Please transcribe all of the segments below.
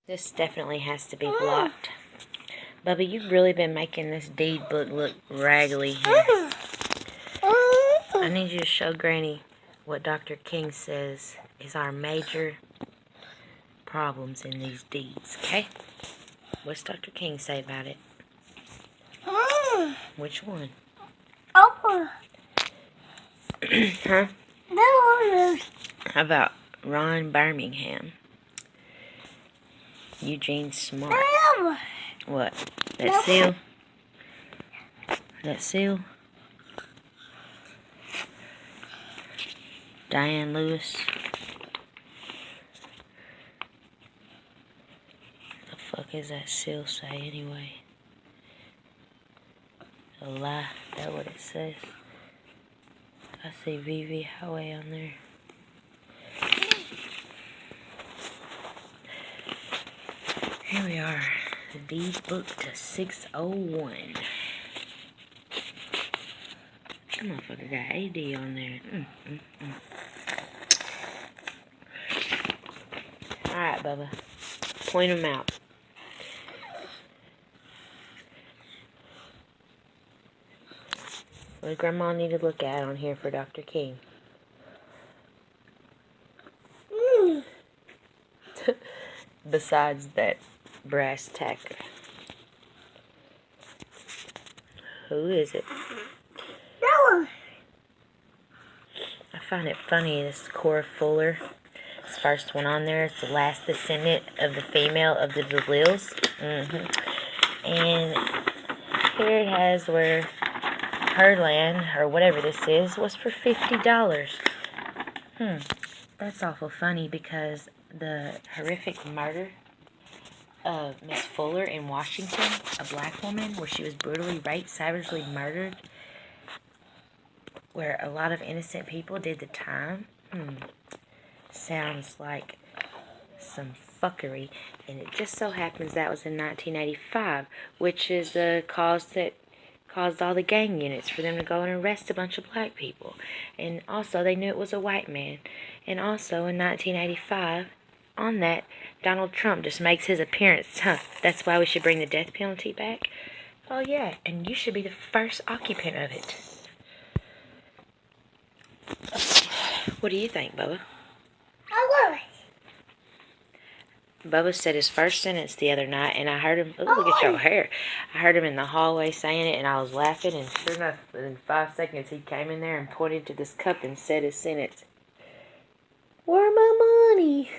This definitely has to be blocked. Bubba, you've really been making this deed book look raggedy here. I need you to show Granny what Dr. King says is our major problems in these deeds, okay? What's Dr. King say about it? Which one? Huh? How about Ron Birmingham? Eugene Smart. What? That seal? That seal? Diane Lewis? The fuck is that seal say anyway? A lie. Is that what it says? I see VV Highway on there. Here we are. The deed book to 601. That motherfucker got AD on there. Alright, Bubba. Point them out. What does Grandma need to look at on here for Dr. King? Besides that brass tacker. Who is it? I find it funny, this Cora Fuller. This first one on there. It's the last descendant of the female of the DeLilles. And here it has where her land, or whatever this is, was for $50. That's awful funny because the horrific murder of Miss Fuller in Washington, a black woman, where she was brutally raped, savagely murdered, where a lot of innocent people did the time. Sounds like some fuckery. And it just so happens that was in 1985, which is the cause that caused all the gang units for them to go and arrest a bunch of black people. And also, they knew it was a white man. And also, in 1985, on that, Donald Trump just makes his appearance. That's why we should bring the death penalty back? Oh, yeah, and you should be the first occupant of it. What do you think, Bubba? Bubba said his first sentence the other night, and I heard him, look at your hair. I heard him in the hallway saying it, and I was laughing, and sure enough, within 5 seconds, he came in there and pointed to this cup and said his sentence. Where my money?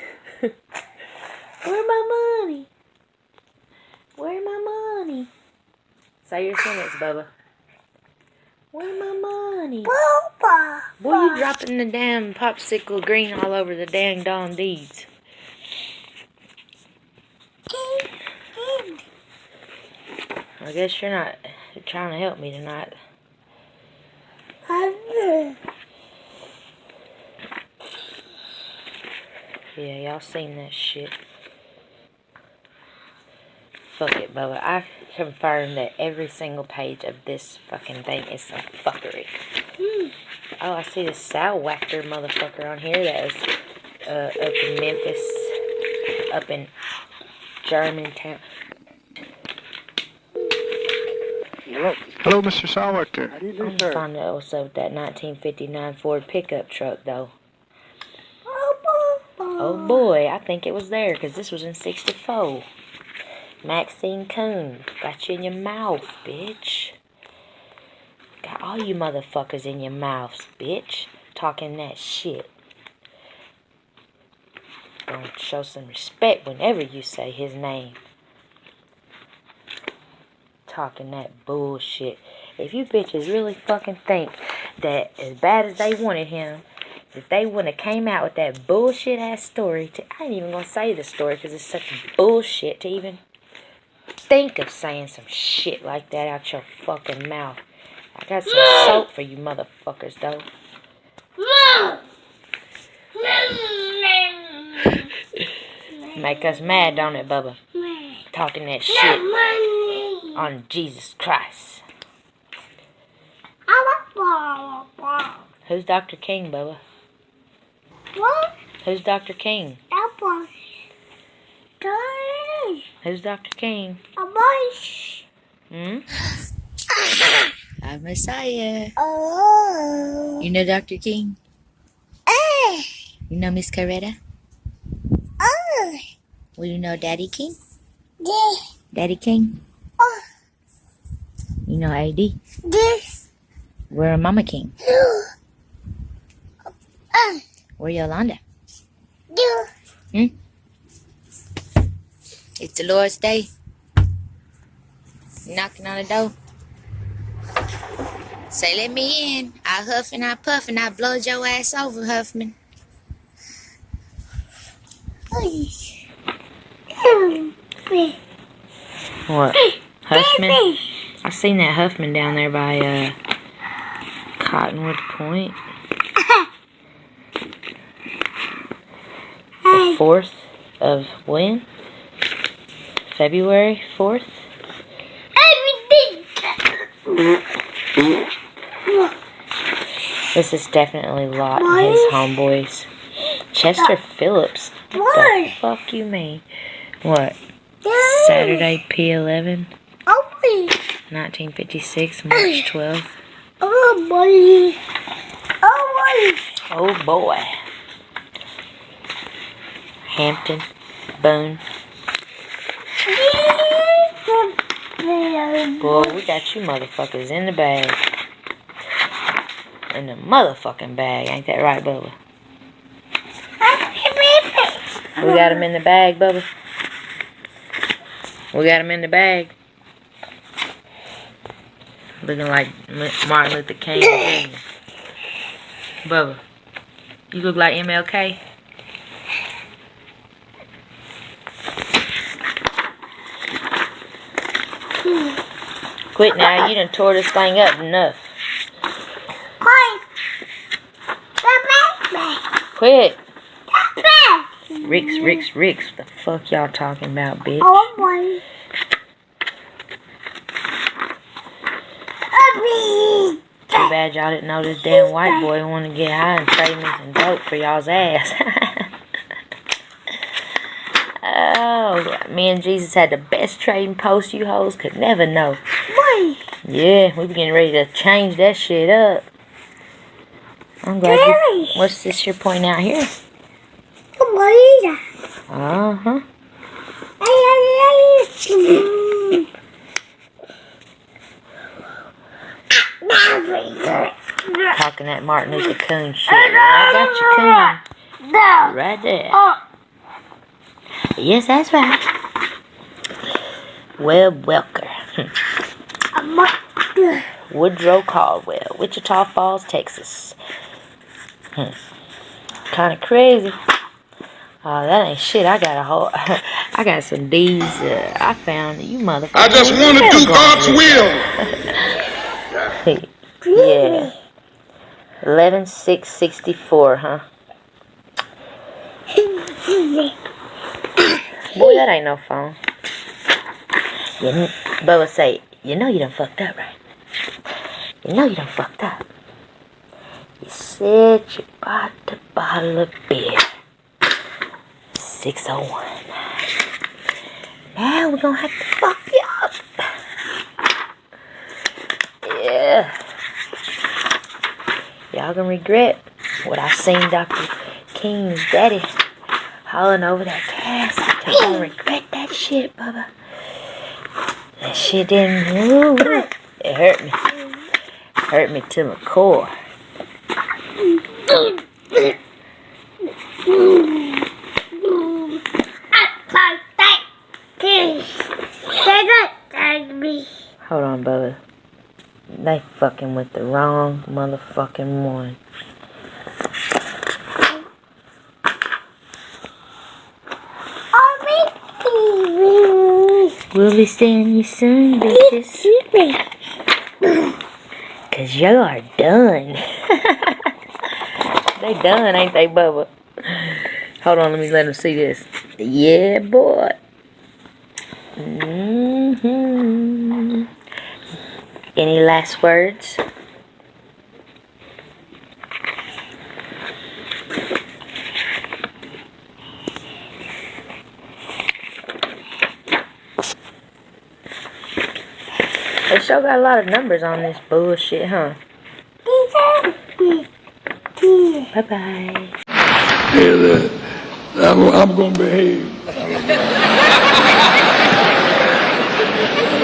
Where my money? Where my money? Say your sentence, Bubba. Where my money? Boy, you dropping the damn popsicle green all over the dang Dawn Deeds. I guess you're not trying to help me tonight. Yeah, y'all seen that shit. Fuck it, Bubba. I confirm that every single page of this fucking thing is some fuckery. Oh, I see this Sal Whacker motherfucker on here that was up in Memphis, up in Germantown. Hello, Mr. Salwacker. I'm gonna find out what's up with that 1959 Ford pickup truck, though. Oh boy, I think it was there, because this was in 64. Maxine Coon, got you in your mouth, bitch. Got all you motherfuckers in your mouths, bitch. Talking that shit. Gonna show some respect whenever you say his name. Talking that bullshit. If you bitches really fucking think that as bad as they wanted him, if they wouldn't have came out with that bullshit ass story, I ain't even gonna say the story because it's such bullshit to even think of saying some shit like that out your fucking mouth. I got some soap for you motherfuckers though. Make us mad, don't it, Bubba? Talking that shit on Jesus Christ. Who's Dr. King, Bubba? What? Who's Dr. King? That was Who's Dr. King? A voice. Hmm? I'm Messiah. Oh. You know Dr. King? You know Miss Coretta? Oh. Well, you know Daddy King? This. Daddy King? Oh. You know AD? This. We're Mama King. Oh. We're Yolanda. Do. It's the Lord's Day. Knocking on the door. Say, let me in. I huff and I puff and I blow your ass over, Huffman. What? Huffman? I seen that Huffman down there by Cottonwood Point. The 4th of when? February 4th? This is definitely Lot and his homeboys. Chester Phillips. What the fuck you mean? What? Saturday, P11, 1956, March 12th. Oh boy. Oh boy. Oh boy. Hampton, Boone. Boy, we got you motherfuckers in the bag. In the motherfucking bag. Ain't that right, Bubba? We got him in the bag, Bubba. We got him in the bag. Looking like Martin Luther King Jr. Bubba, you look like MLK. Quit now, you done tore this thing up enough. Quit. Ricks, what the fuck y'all talking about, bitch? Oh boy. Too bad y'all didn't know this damn white boy wanted to get high and trade me some dope for y'all's ass. Oh, me and Jesus had the best trading post you hoes could never know. Yeah, we be getting ready to change that shit up. I'm glad you... What's this you're pointing out here? Uh-huh. Talking that Martin Luther King shit. I got your coon. Right there. Yes, that's right. Webb Welker. Woodrow Caldwell. Wichita Falls, Texas. Kind of crazy. Oh, that ain't shit. I got a whole... I got some D's I found. You motherfucker. I just want to do God's will. Yeah. 11/6/64, huh? Boy, that ain't no phone. Bubba say, you know you done fucked up, right? You know you done fucked up. You said you bought the bottle of beer. 601. Now we're gonna have to fuck you up. Yeah. Y'all gonna regret what I seen Dr. King's daddy hauling over that casket. Y'all gonna regret that shit, Bubba. That shit didn't move. It hurt me. Hurt me to my core. Hold on, Bubba. They fucking with the wrong motherfucking one. We'll be seeing you soon, bitches. Cause you are done. They done, ain't they, Bubba? Hold on, let me let them see this. Yeah, boy. Any last words? They sure got a lot of numbers on this bullshit, huh? Bye-bye. Hey, I'm going to behave.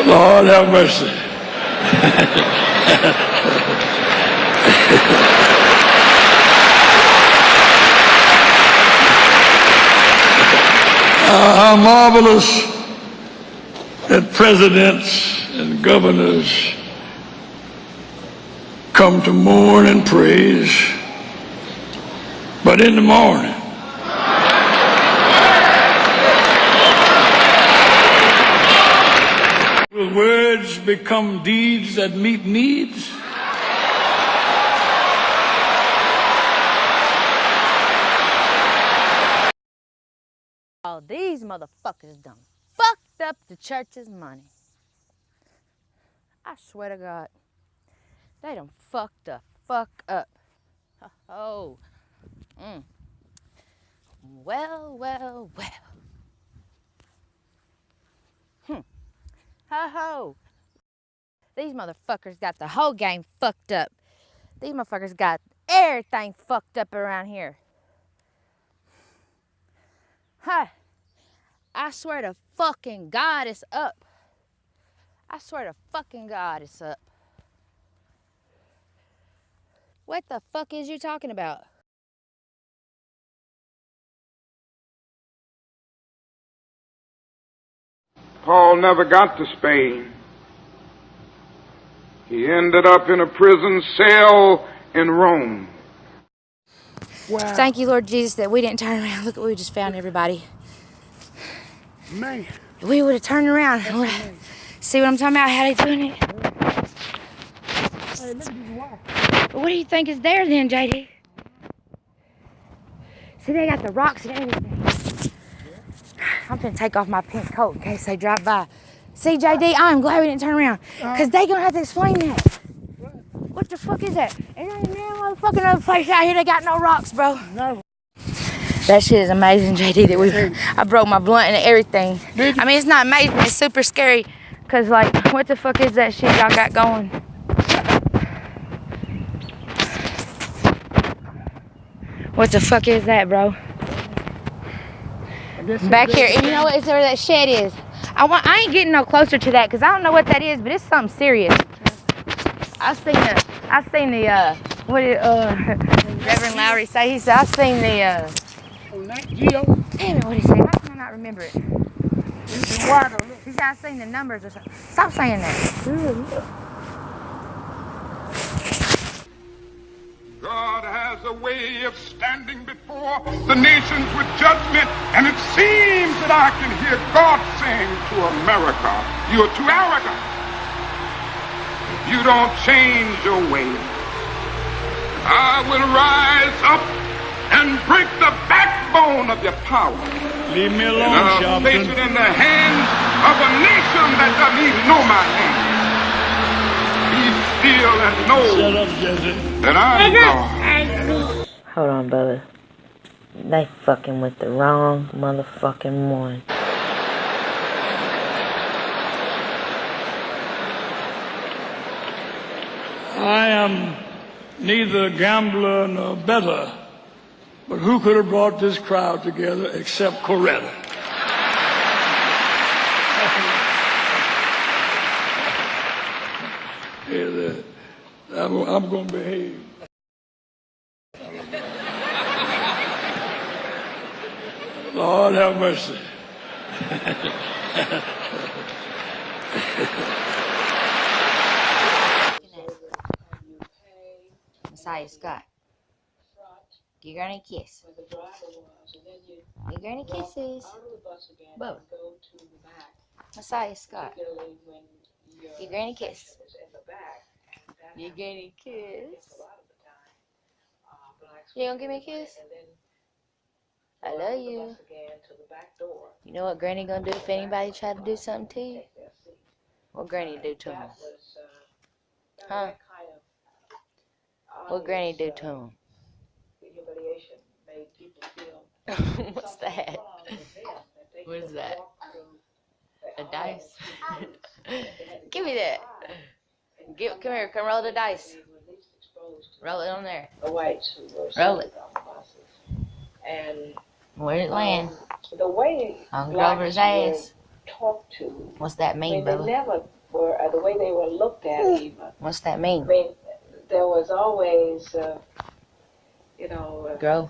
Lord have mercy. How marvelous that presidents and governors come to mourn and praise, but in the morning, will words become deeds that meet needs? All these motherfuckers done fucked up the church's money. I swear to God, they done fucked the fuck up. Oh, well, well, well. Ho. These motherfuckers got the whole game fucked up. These motherfuckers got everything fucked up around here. Huh. I swear to fucking God it's up. I swear to fucking God it's up. What the fuck is you talking about? Paul never got to Spain. He ended up in a prison cell in Rome. Wow. Thank you, Lord Jesus, that we didn't turn around. Look what we just found, everybody. Man. If we would have turned around. See what I'm talking about? How they doing it? Hey, look at this wall. But what do you think is there then, JD? See, they got the rocks and everything. I'm gonna take off my pink coat in case they drive by. See, JD, I'm glad we didn't turn around. Because they gonna have to explain that. What the fuck is that? Ain't there any motherfucking other place out here that got no rocks, bro? No. That shit is amazing, JD, that I broke my blunt and everything. I mean, it's not amazing, it's super scary. Cause like, what the fuck is that shit y'all got going? What the fuck is that, bro? Back here, and you know what? It's where that shed is. I ain't getting no closer to that, cause I don't know what that is, but it's something serious. I seen the Reverend Lowry say. He said I seen the damn it, what did he say? How can I not remember it? He said I seen the numbers or something. Stop saying that. God has a way of standing before the nations with judgment, and it seems that I can hear God saying to America, "You are too arrogant. You don't change your ways. I will rise up and break the backbone of your power. Leave me And alone, I'll place Sharpton. it in the hands of a nation that doesn't even know my name. Be still and know Shut up, Jesse. that I'm God." Hold on, Bubba. They fucking with the wrong motherfucking one. I am neither gambler nor bettor, but who could have brought this crowd together except Coretta? Hey, I'm going to behave. Lord have mercy. Messiah Scott. Give Granny a kiss. Give Granny kisses. Bubba. Messiah Scott. Give Granny a kiss. Give Granny a kiss. You gonna give me a kiss? I love you. You know what Granny gonna do if anybody try to do something to you? What Granny do to him? Huh? What Granny do to him? What's that? What is that? A dice. Give me that. Come here. Come roll the dice. Roll it on there. The whites who were Roll it. on the buses. And Where did it land? the way On blacks Grover's were ass. talked to, What's that I mean, mean, they Bubba? never were, the way they were looked at even. What's that I mean? mean, there was always, Grow.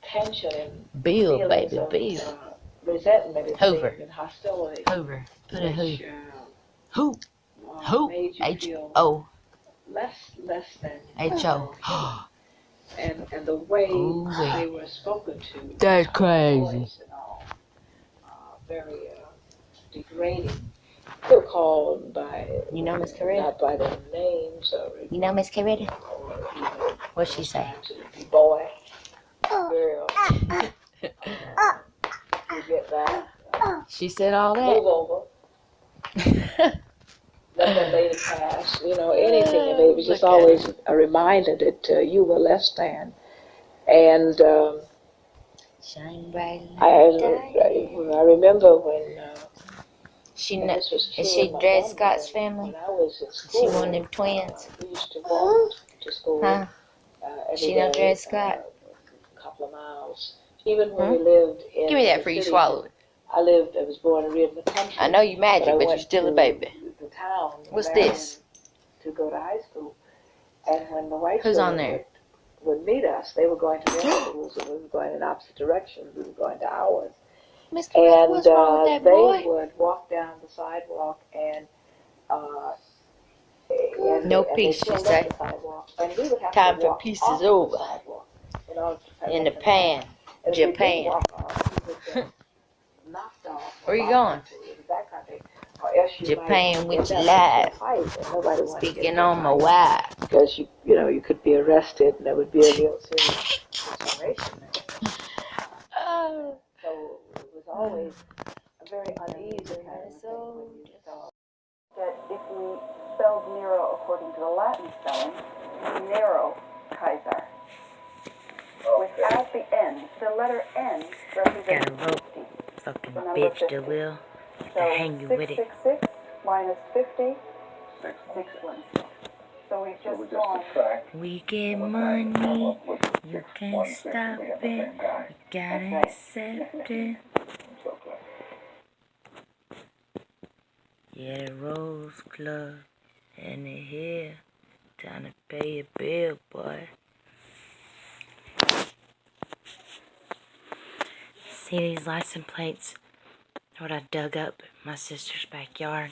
tension and Bill, feelings baby, of Bill. resentment, it Hoover. seemed, and hostility. Hoover. Put a Which, who. Who. made you feel H-O. less than H-O. and the way Ooh-wee. they were spoken to. That's crazy. Voice and all, very degrading. They were called by, You know Miss Coretta? not by their names or You know Miss Coretta? even What'd she say? boy, girl. You get that? She said all Move that. over. Let that lady pass. Anything. And it was just always a reminder that you were less than. And Shine bright. I remember when this was true Is she in my Dred family, Scott's family? when I was in Is school, she one of them twins? we used to walk to school. Huh? Every She know day, Dred Scott? a couple of miles. Even when we lived in Give me that the before you city, swallow it. I was born and reared in the country. I know you magic, but you're went still a to baby. The town. What's Maryland, this? To go to high school. And when the white Who's on children there? would meet us, they were going to their schools and we were going in opposite directions. We were going to ours. Miss Coretta, what's wrong with that They boy? would walk down the sidewalk and No and peace, they she filled say. up the sidewalk. And we would have Time to for walk peace off is of over. the sidewalk in order to In the let them pan. pass. And if we didn't Japan. walk off, we would get knocked off. Where you going? Backcountry. Or else you Japan might with end you up in a live. fight, and nobody wanted to get Speaking in a on my fight. wife. Because you could be arrested, and there would be a real serious situation there. Oh. So it was always a very uneasy kind of thing when you saw. That if we spelled Nero according to the Latin spelling, Nero Kaiser. Without the N, the letter N represents Gotta vote. 50. Fucking The number bitch, 50. DeLille. So I hang you with it. 666 minus 50, 616. So we've just gone. We get money. You can't stop it. You gotta accept it. Yeah, the Rose Club and they here. Time to pay your bill, boy. See these license plates? What I dug up in my sister's backyard,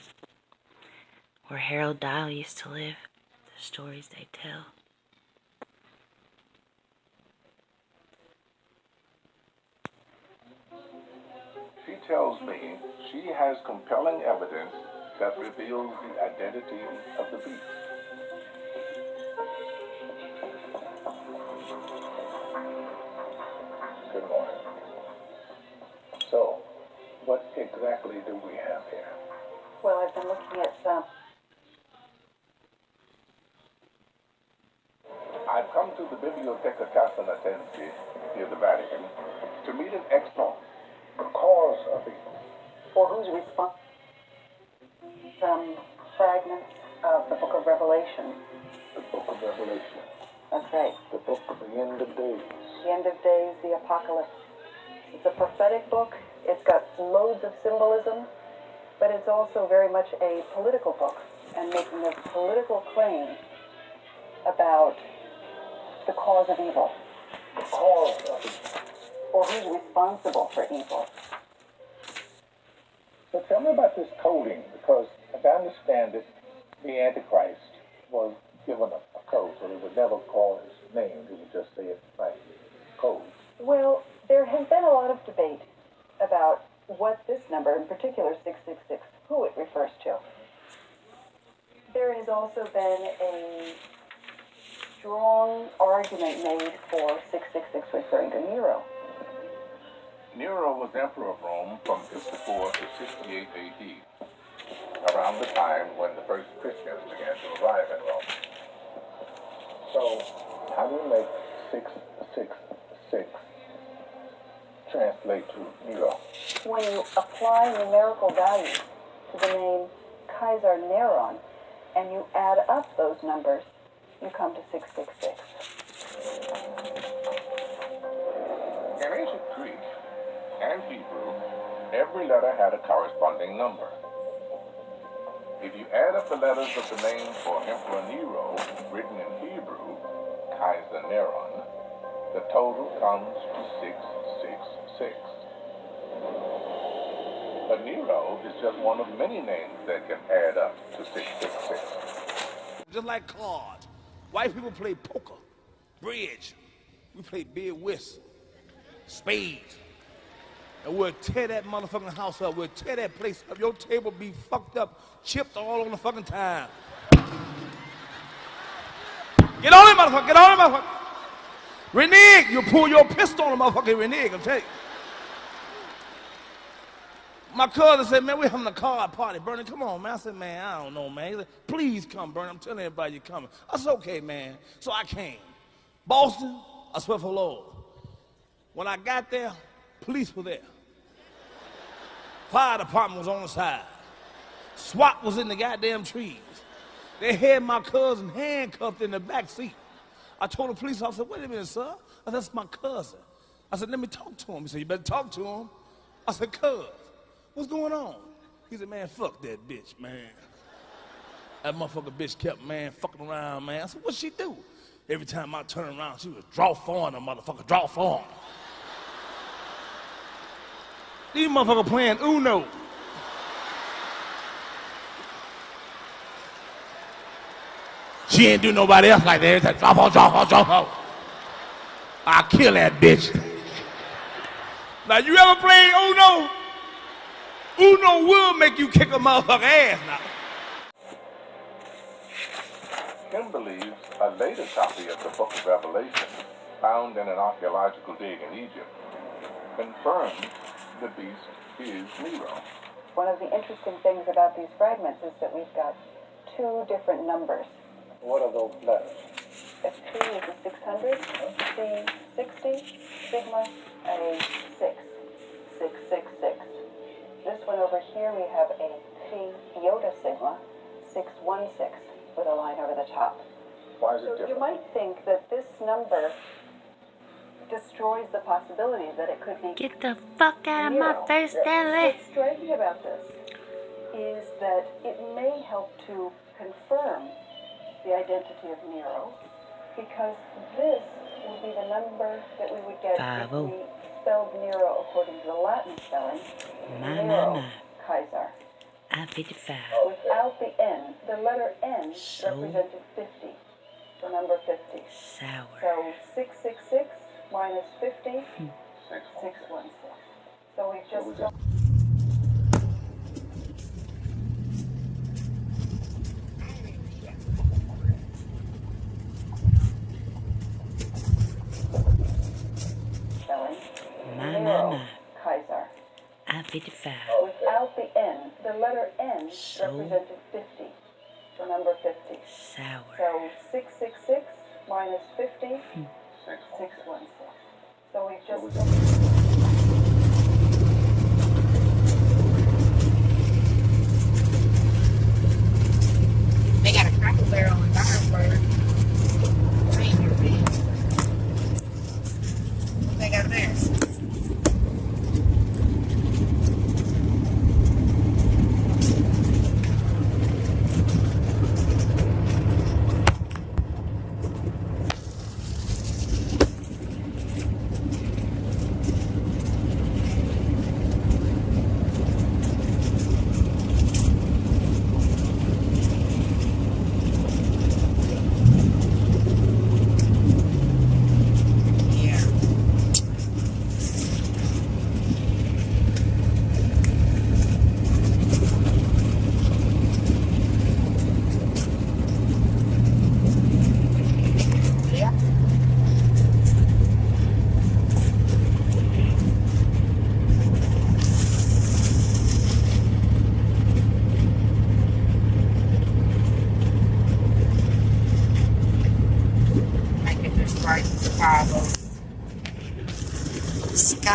where Harold Dial used to live. The stories they tell. She tells me she has compelling evidence that reveals the identity of the beast. Good morning. So, what exactly do we have here? Well, I've been looking at some. I've come to the Biblioteca Castellanense near the Vatican to meet an expert, the cause of evil. For whose response? Some fragments of the book of Revelation. The book of Revelation. That's right. The book of the end of days. The end of days, the apocalypse. It's a prophetic book. It's got loads of symbolism, but it's also very much a political book and making a political claim about the cause of evil. The cause of evil. Or who's responsible for evil. So tell me about this coding, because as I understand it, the Antichrist was given a code, so he would never call his name, he would just say it like code. Well, there has been a lot of debate about what this number, in particular 666, who it refers to. There has also been a strong argument made for 666 referring to Nero. Nero was emperor of Rome from 54 to 68 AD, around the time when the first Christians began to arrive in Rome. So, how do you make 666 translate to Nero? When you apply numerical values to the name Kaiser Neron and you add up those numbers, you come to 666. In ancient Greek and Hebrew, every letter had a corresponding number. If you add up the letters of the name for Emperor Nero, written in Hebrew, Kaiser Neron, the total comes to 666. But Nero is just one of many names that can add up to 666. Just like cards. White people play poker, bridge. We play bid whist, spades. And we'll tear that motherfucking house up. We'll tear that place up. Your table be fucked up, chipped all on the fucking time. Get on it, motherfucker. Get on it, motherfucker. Renege. You pull your pistol on the motherfucker, renege, I'm telling you. My cousin said, man, we're having a card party. Bernie, come on, man. I said, man, I don't know, man. He said, please come, Bernie. I'm telling everybody you're coming. I said, okay, man. So I came. Boston, I swear for the Lord. When I got there, police were there. Fire department was on the side. SWAT was in the goddamn trees. They had my cousin handcuffed in the back seat. I told the police officer, wait a minute, sir. I said, that's my cousin. I said, let me talk to him. He said, you better talk to him. I said, cuz, what's going on? He said, man, fuck that bitch, man. That motherfucker bitch kept, man, fucking around, man. I said, what'd she do? Every time I turned around, she was draw foreign, a motherfucker, draw foreign. These motherfuckers playing Uno. She ain't do nobody else like that. It's like, drop on. I'll kill that bitch. Now, you ever played Uno? Uno will make you kick a motherfucker ass now. Kim believes a later copy of the Book of Revelation, found in an archaeological dig in Egypt, confirms the beast is Nero. One of the interesting things about these fragments is that we've got two different numbers. What are those letters? A P is a 600, C 60, sigma a 6, 666. This one over here we have a Phi iota sigma 616 with a line over the top. Why is it So different? you might think that this number destroys the possibility that it could be Get the fuck out of my face, Stanley. What's striking about this is that it may help to confirm the identity of Nero, because this would be the number that we would get if we spelled Nero according to the Latin spelling. Nero, Kaiser. I-55. Without the N, the letter N So represented 50, the number 50. sour. So 666 minus 50, 616. So we've just... My. Kaiser. I-55. Without the N, the letter N represented 50, the number 50. Sour. So 666 minus 50, 616. So we've just... They got a Cracker Barrel in Darnsburg. What they got there?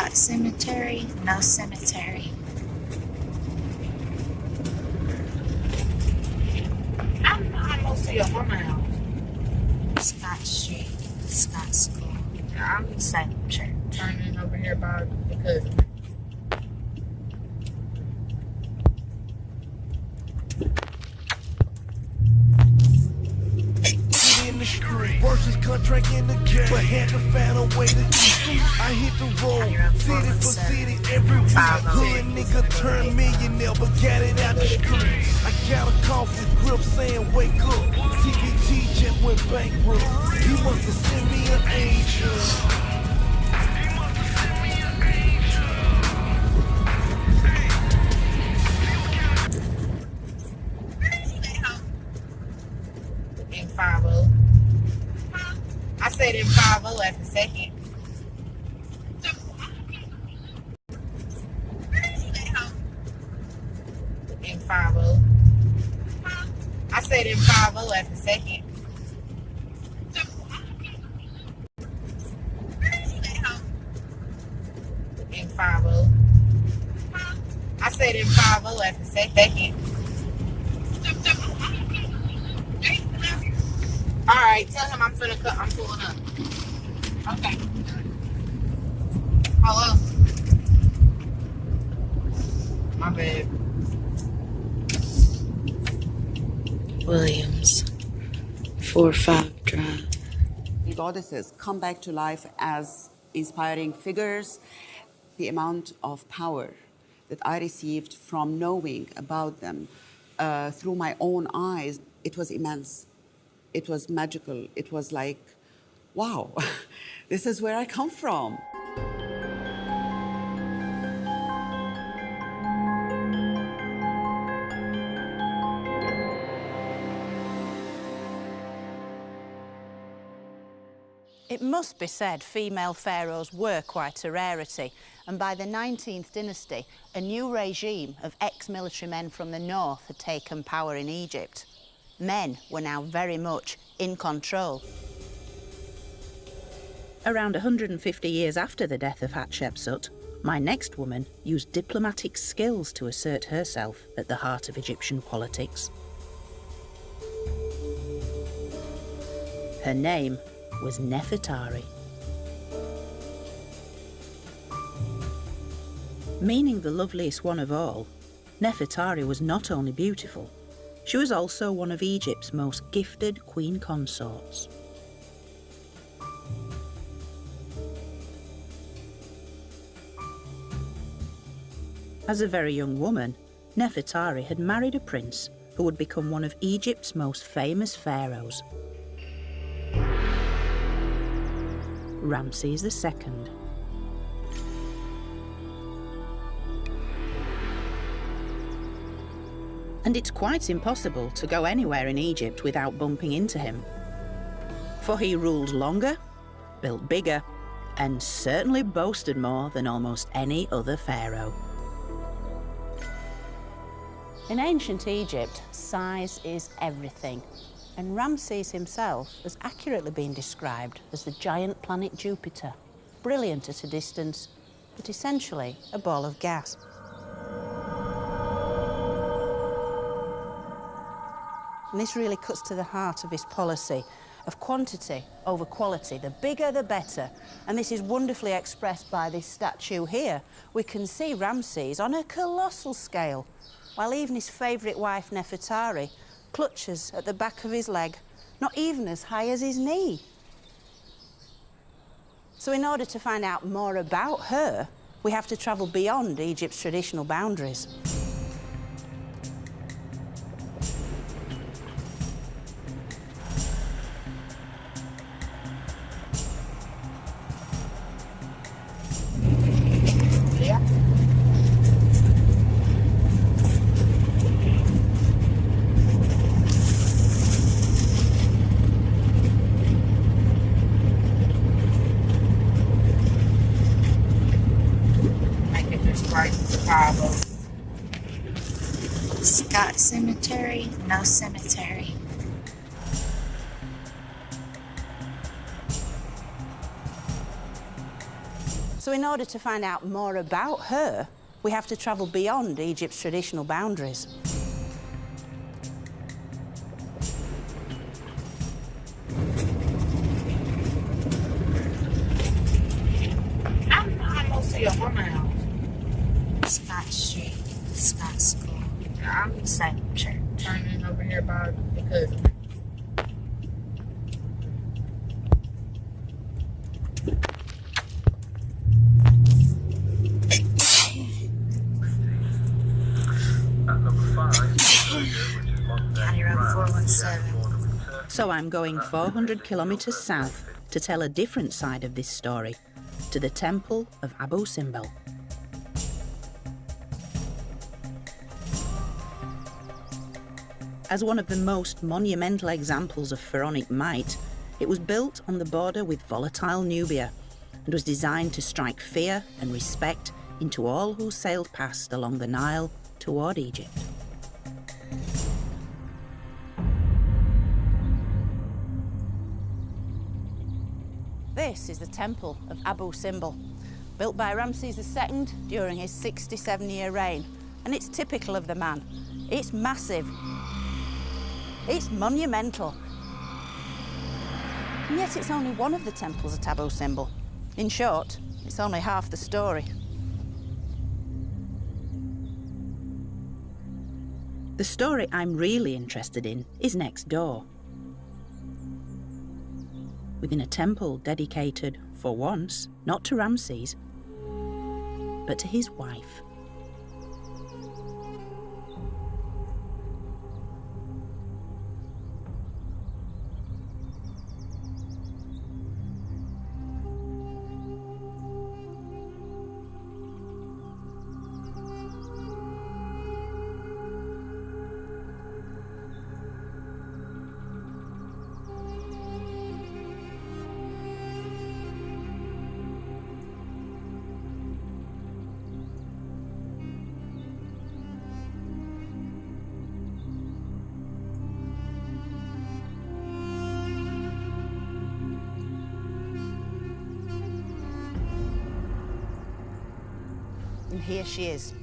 Scott Cemetery, no cemetery. I'm almost to your mama house. Scott Street, Scott School. I'm Salem Church. Turning over here about because in the street, worst contract in the game, but had to find a way to eat. I hit the road, city for city, every week. Hood nigga turned millionaire, but got it out the street. I got a call from Grip saying, wake up. TBT just went bankrupt. You must have sent me an angel. in 5-0. I said in 5-0 at the second. In 5-0. I said in 5-0 at the second. In 5-0. I said in 5-0 at the second. Alright, tell him I'm finna cut. I'm pulling up. Okay. Hello. My bad. Williams, 4-5 Drive. Goddesses come back to life as inspiring figures. The amount of power that I received from knowing about them through my own eyes, it was immense. It was magical. It was like, wow, this is where I come from. It must be said female pharaohs were quite a rarity, and by the 19th dynasty, a new regime of ex-military men from the north had taken power in Egypt. Men were now very much in control. Around 150 years after the death of Hatshepsut, my next woman used diplomatic skills to assert herself at the heart of Egyptian politics. Her name was Nefertari. Meaning the loveliest one of all, Nefertari was not only beautiful, she was also one of Egypt's most gifted queen consorts. As a very young woman, Nefertari had married a prince who would become one of Egypt's most famous pharaohs, Ramses II. And it's quite impossible to go anywhere in Egypt without bumping into him. For he ruled longer, built bigger, and certainly boasted more than almost any other pharaoh. In ancient Egypt, size is everything, and Ramses himself has accurately been described as the giant planet Jupiter, brilliant at a distance, but essentially a ball of gas. And this really cuts to the heart of his policy of quantity over quality. The bigger, the better. And this is wonderfully expressed by this statue here. We can see Ramses on a colossal scale, while even his favourite wife, Nefertari, clutches at the back of his leg, not even as high as his knee. So in order to find out more about her, we have to travel beyond Egypt's traditional boundaries. Scott Cemetery, no cemetery. So So in order to find out more about her, we have to travel beyond Egypt's traditional boundaries. I'm almost to your mama house. Scott Street, Scott School. I'm excited, church. Turning over here about the cousin. County Road 417. So I'm going 400 kilometres south to tell a different side of this story, to the temple of Abu Simbel. As one of the most monumental examples of pharaonic might, it was built on the border with volatile Nubia and was designed to strike fear and respect into all who sailed past along the Nile toward Egypt. This is the temple of Abu Simbel, built by Ramses II during his 67-year reign, and it's typical of the man. It's massive. It's monumental. And yet it's only one of the temples at Abu Simbel. In short, it's only half the story. The story I'm really interested in is next door. Within a temple dedicated, for once, not to Ramses, but to his wife. And here she is,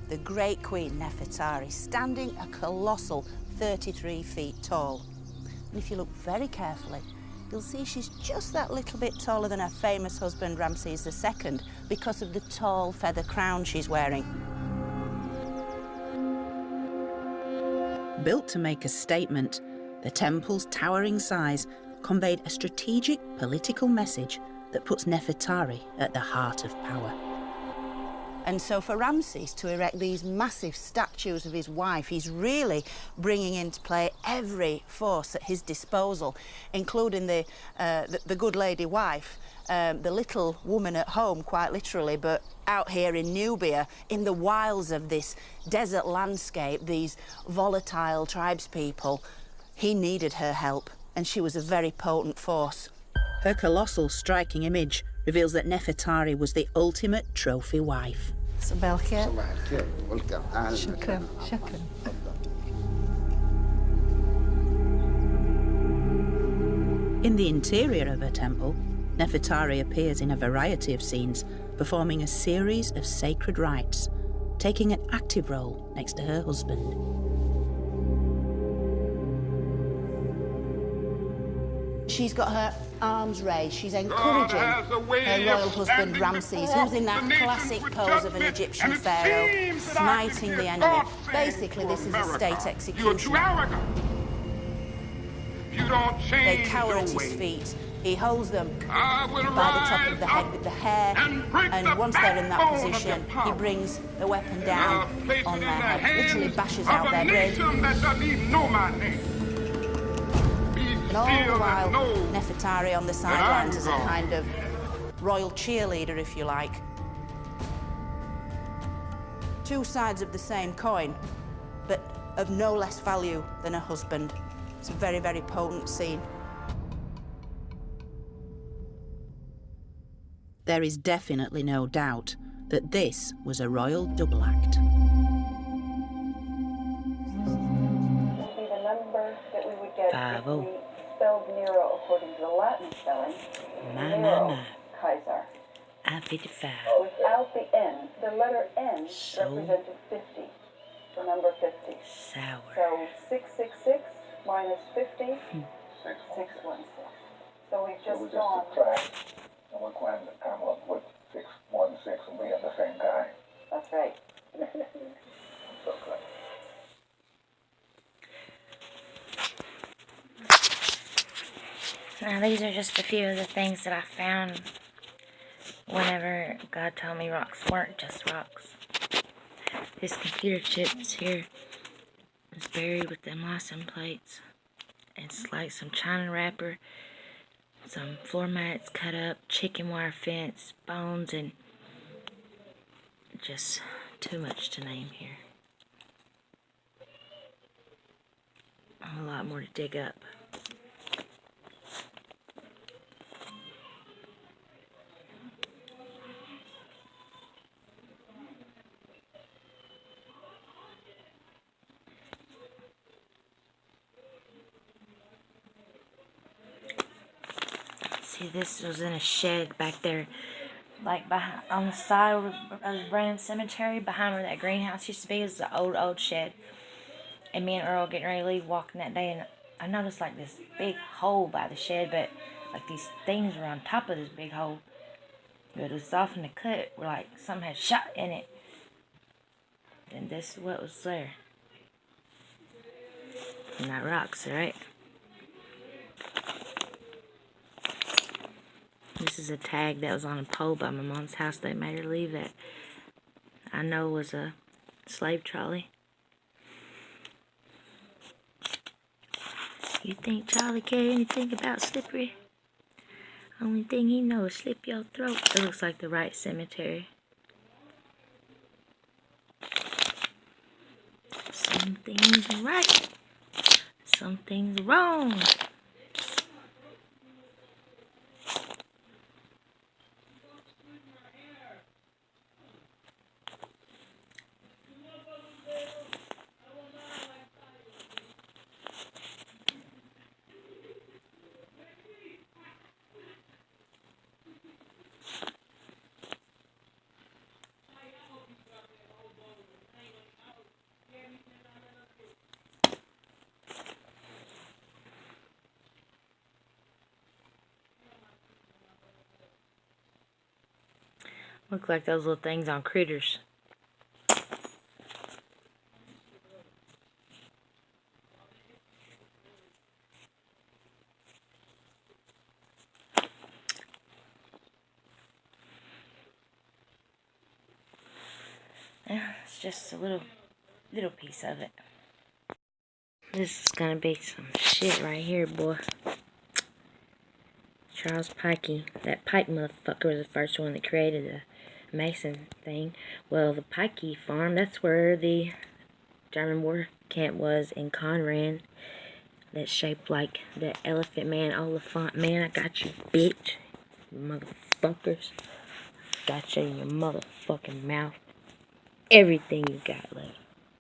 the great Queen Nefertari, standing a colossal 33 feet tall. And if you look very carefully, you'll see she's just that little bit taller than her famous husband Ramses II because of the tall feather crown she's wearing. Built to make a statement, the temple's towering size conveyed a strategic political message that puts Nefertari at the heart of power. And so for Ramses to erect these massive statues of his wife, he's really bringing into play every force at his disposal, including the good lady wife, the little woman at home, quite literally, but out here in Nubia, in the wilds of this desert landscape, these volatile tribespeople, he needed her help, and she was a very potent force. Her colossal, striking image reveals that Nefertari was the ultimate trophy wife. صباح الخير. Welcome. شكرا. In the interior of her temple, Nefertari appears in a variety of scenes, performing a series of sacred rites, taking an active role next to her husband. She's got her arms raised. She's encouraging her royal husband Ramses, who's in that classic pose of an Egyptian pharaoh, smiting the enemy. Basically, this is a state execution. They cower at his feet. He holds them by the top of the head with the hair, and once they're in that position, he brings the weapon down on their head, literally bashes out their brain. And all the while, Nefertari on the sidelines as a kind of royal cheerleader, if you like. Two sides of the same coin, but of no less value than her husband. It's a very, very potent scene. There is definitely no doubt that this was a royal double act. The number that we would get if 5-0. we spelled Nero according to the Latin spelling. Nero, Kaiser. I-55. Without the N. The letter N So represented 50. The number 50. sour. So 666 minus 50, 616. So we've So we just just gone. subtract, and we're going to come up with 616, and we have the same guy. That's right. So good. Now these are just a few of the things that I found whenever God told me rocks weren't just rocks. This computer chips here is buried with them license plates. It's like some china wrapper, some floor mats cut up, chicken wire fence, bones, and just too much to name here. A lot more to dig up. See, this was in a shed back there, like behind, on the side of the Branham Cemetery, behind where that greenhouse used to be. Is the old shed. And me and Earl getting ready to leave, walking that day, and I noticed like this big hole by the shed, but like these things were on top of this big hole. But it was off in the cut, where like something had shot in it. And this is what was there. Not rocks, right? This is a tag that was on a pole by my mom's house. They made her leave that. I know was a slave trolley. You think Charlie cared anything about Slippery? Only thing he knows is slip your throat. It looks like the right cemetery. Some things right, some things wrong. Look like those little things on critters. Yeah, it's just a little piece of it. This is gonna be some shit right here, boy. Charles Pikey. That Pike motherfucker was the first one that created the Mason thing. Well, the Pikey farm, that's where the German war camp was in Conran. That's shaped like the Elephant Man, Oliphant Man. I got you, bitch. Motherfuckers. Got you in your motherfucking mouth. Everything you got left.